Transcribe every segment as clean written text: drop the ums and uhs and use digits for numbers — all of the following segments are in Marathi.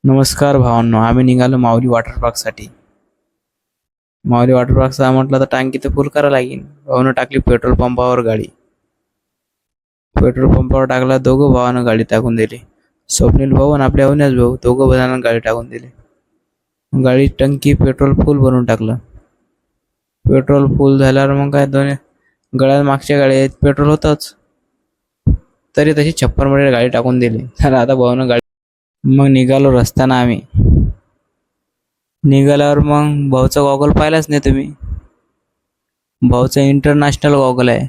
नमस्कार भावांनो, आम्ही निघालो माऊली वॉटर पार्कसाठी. माऊली वॉटर पार्कचा म्हटलं तर टांकी तर फुल करावं लागेल. भावानं टाकली पेट्रोल पंपावर गाडी. पेट्रोल पंपावर टाकला, दोघं भावानं गाडी टाकून दिली. स्वप्नील भाऊ आणि आपल्या अविनाश भाऊ दोघं जणांना गाडी टाकून दिली. गाडी टंकी पेट्रोल फुल भरून टाकलं. पेट्रोल फुल झाल्यावर मग काय दोन्ही गळ्यात मागच्या गाडीत पेट्रोल होतच, तरी तशी 56 मध्ये गाडी टाकून दिली. तर आता भावानं गाडी मग निघालो रस्त्यानं आम्ही. निघाल्यावर मग भाऊचा गॉगल पाहिलाच नाही तुम्ही. भाऊचा इंटरनॅशनल गॉगल आहे,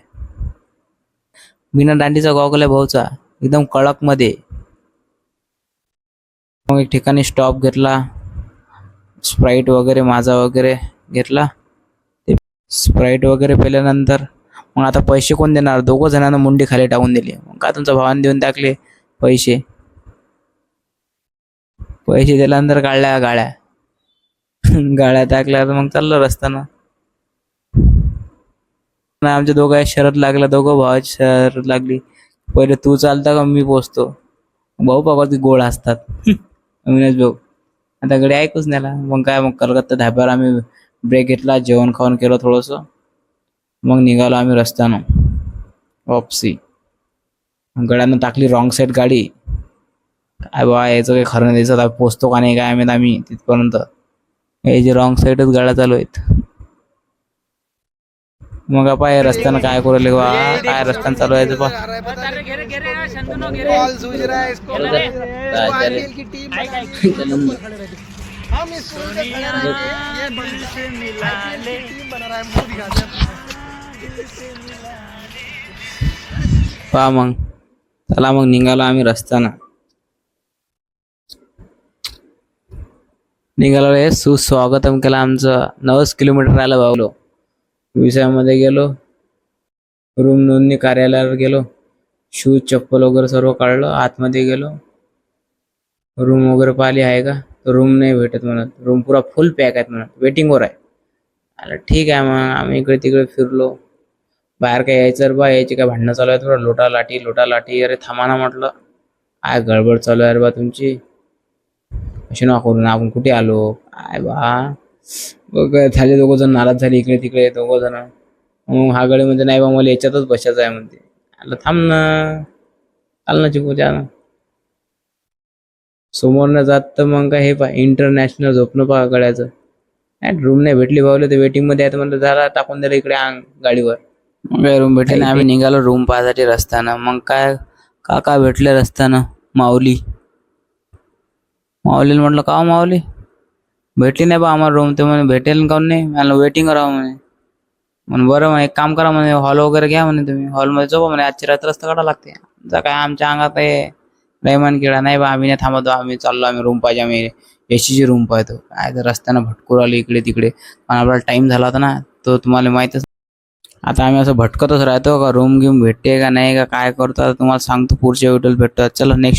बिना दांडीचा गॉगल आहे भाऊचा, एकदम कडक मध्ये. मग एक ठिकाणी स्टॉप घेतला, स्प्राईट वगैरे माझा वगैरे घेतला. ते स्प्राईट वगैरे पेल्यानंतर मग आता पैसे कोण देणार, दोघं जणांना मुंडी खाली टाकून दिली. मग का तुमच्या भावाने देऊन टाकले पैसे. पैसे दिल्यानंतर काढल्या गाड्या गाड्या टाकल्या, तर मग चाललं रस्त्यानं. आमच्या दोघं शरद लागला, दोघं भावाची शरद लागली. पहिले तू चालता का मी पोचतो. भाऊ बाबा ती गोळ असतात अविनाश भाऊ. आता गडी ऐकूच नेला. मग काय, मग कलकत्ता धाब्यावर आम्ही ब्रेक घेतला, जेवण खाऊन केलं थोडंसं. मग निघालो आम्ही रस्त्यानं वापसी. गड्यानं टाकली रॉंग साईड गाडी. काय बा, याचं काही खरं नाही दिसत, पोचतो का नाही काय माहित आम्ही तिथपर्यंत. हे जे रॉंग साईडच गाड्या चालू आहेत. मग पाय रस्त्यानं काय करू लागले बा, काय रस्त्यानं चालू आहे बा. पहा मग, चला मग निघालो आम्ही रस्त्यानं. निघालो रे, सुस्वागतम केलं आमचं. 9 किलोमीटर राहिलं भावलो. विषयामध्ये गेलो, रूम नोंदणी कार्यालयावर गेलो, शूज चप्पल वगैरे सर्व काढलं. आतमध्ये गेलो, रूम वगैरे पाहिली आहे का, तर रूम नाही भेटत म्हणत. रूम पुरा फुल पॅक आहेत म्हणत, वेटिंगवर आहे. आलं ठीक आहे. मग आम्ही इकडे तिकडे फिरलो. बाहेर काय यायचं बा, यायची काय भांडणं चालू आहे, थोडं लोटा लाटी. अरे थांबा ना म्हटलं, काय गडबड चालू आहे रे बा तुमची, अशी ना करून आपण कुठे आलो काय बा. झाले दोघं जण नाराज झाले, इकडे तिकडे दोघं जण. मग हा गडी म्हणजे नाही बा, मला याच्यातच बसायचं आहे म्हणते. आलं थांब ना, चाल ना चिकूच्या ना समोर न जात. तर मग काय हे पा इंटरनॅशनल झोपणं पहा गड्याचं. रूम नाही भेटली भावले, तर वेटिंग मध्ये आहे म्हणलं, झाला टाकून दिलं इकडे गाडीवर. मग काय रूम भेटली नाही. आम्ही निघालो रूम पाहायसाठी रस्त्यानं. मग काय काका भेटले रस्त्यानं, माऊलीला म्हटलं का माऊली भेटली नाही बा आम्हाला रूम. ते म्हणे भेटेल काऊन नाही, मला वेटिंग राहा म्हणे. म्हणे बरं म्हणे, एक काम करा म्हणे, हॉल वगैरे घ्या म्हणे, तुम्ही हॉलमध्ये झोपा म्हणे, आजची रात्र रस्ता काढा लागते. जा काय आमच्या अंगात आहे रैमान किडा नाही बा, आम्ही नाही थांबतो, आम्ही चाललो, आम्ही रूम पाहिजे, आम्ही एसीची रूम पाहतो. काय तर रस्त्यानं भटकूर आलो इकडे तिकडे, पण आपल्याला टाइम झाला होता ना, तो तुम्हाला माहितच. आता आम्ही असं भटकतच राहतो का रूम घेऊन भेटते का नाही का काय करतो, आता तुम्हाला सांगतो पुढच्या व्हिडिओत भेटतो. चला नेक्स्ट